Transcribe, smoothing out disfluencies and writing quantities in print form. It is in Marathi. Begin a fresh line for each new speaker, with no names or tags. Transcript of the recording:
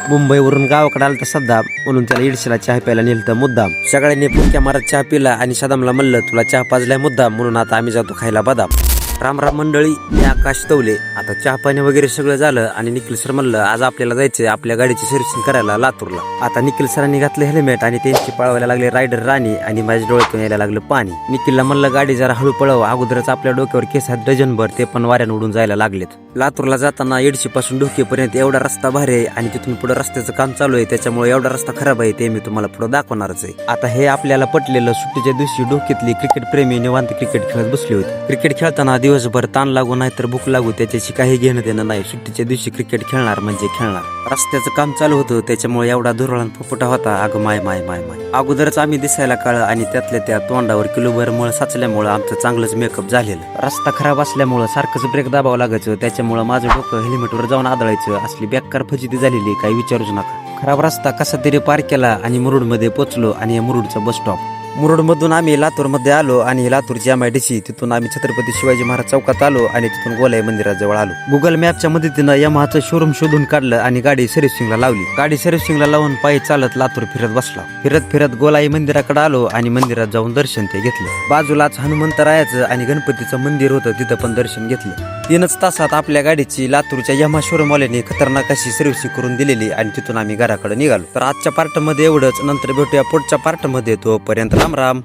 मुंबईवरून गावाकडे आला तर सद्दाम म्हणून त्याला इडशीला चहा प्यायला नेलं तर मुद्दाम. सगळ्यांनी फुटक्या मारत चहा पिला आणि सदामला म्हणलं तुला चहा पाजलाय मुद्दाम म्हणून आता आम्ही जातो खायला बदाम. राम राम मंडळी, मी आकाश तवले. आता चहा पाणी वगैरे सगळं झालं आणि निखिल सर म्हणलं आज आपल्याला जायचंय आपल्या गाडीची सर्व्हिसिंग करायला लातूरला. आता निखिल सरांनी घातलं हेल्मेट आणि त्यांची पळवायला लागले रायडर राणी आणि माझ्या डोळ्यातून यायला लागलं पाणी. निखिलला म्हणलं गाडी जरा हळू पळव, अगोदरच आपल्या डोक्यावर केस आहेत डझनभर, ते पण वाऱ्यानं उडून जायला लागलेत. लातूरला जाताना येडशी पासून डोकेपर्यंत एवढा रस्ता भारी आहे आणि तिथून पुढे रस्त्याचं काम चालू आहे, त्याच्यामुळे एवढा रस्ता खराब आहे ते मी तुम्हाला पुढे दाखवणारच आहे. आता हे आपल्याला पटलेलं सुट्टीच्या दिवशी डोक्यातली क्रिकेट प्रेमी निवांत क्रिकेट खेळत बसली होती. क्रिकेट खेळताना दिवसभर ताण लागू नाही तर भूक लागू त्याच्याशी काही घेणं देणं नाही. सुट्टीच्या दिवशी क्रिकेट खेळणार म्हणजे खेळणार. रस्त्याचं काम चालू होतं त्याच्यामुळे एवढा धुरळान फुफुटा होता. अगं माय माय माय माय. अगोदरच आम्ही दिसायला काळ आणि त्यातल्या त्या तोंडावर किलोभर मळ साचल्यामुळे आमचं चांगलंच मेकअप झालेलं. रस्ता खराब असल्यामुळे सारखंच ब्रेक दाबावं लागायचं, त्याच्यामुळे माझं डोकं हेल्मेटवर जाऊन आदळायचं. असली बेकार फजिती झालेली काही विचारूच नका. खराब रस्ता कसा तरी पार केला आणि मुरुडमध्ये पोहोचलो आणि या मुरुडचा बस स्टॉप. मुरुडमधून आम्ही लातूरमध्ये आलो आणि लातूरची MIDC तिथून आम्ही छत्रपती शिवाजी महाराज चौकात आलो आणि तिथून गोलाई मंदिराजवळ आलो. गुगल मॅपच्या मदतीनं यमाहाचं शोरूम शोधून काढलं आणि गाडी सर्व्हिसिंगला लावली. गाडी सर्व्हिसिंगला लावून पायी चालत लातूर फिरत बसला. फिरत फिरत गोलाई मंदिराकडे आलो आणि मंदिरात जाऊन दर्शन ते घेतलं. बाजूलाच हनुमंतरायाचं आणि गणपतीचं मंदिर होतं, तिथं पण दर्शन घेतलं. 3च तासात आपल्या गाडीची लातूरच्या यमा शोरूमवाल्याने खतरनाक अशी सर्व्हिसिंग करून दिलेली आणि तिथून आम्ही घराकडे निघालो. तर आजच्या पार्टमध्ये एवढंच, नंतर भेटूया पुढच्या पार्टमध्ये. तोपर्यंत राम राम.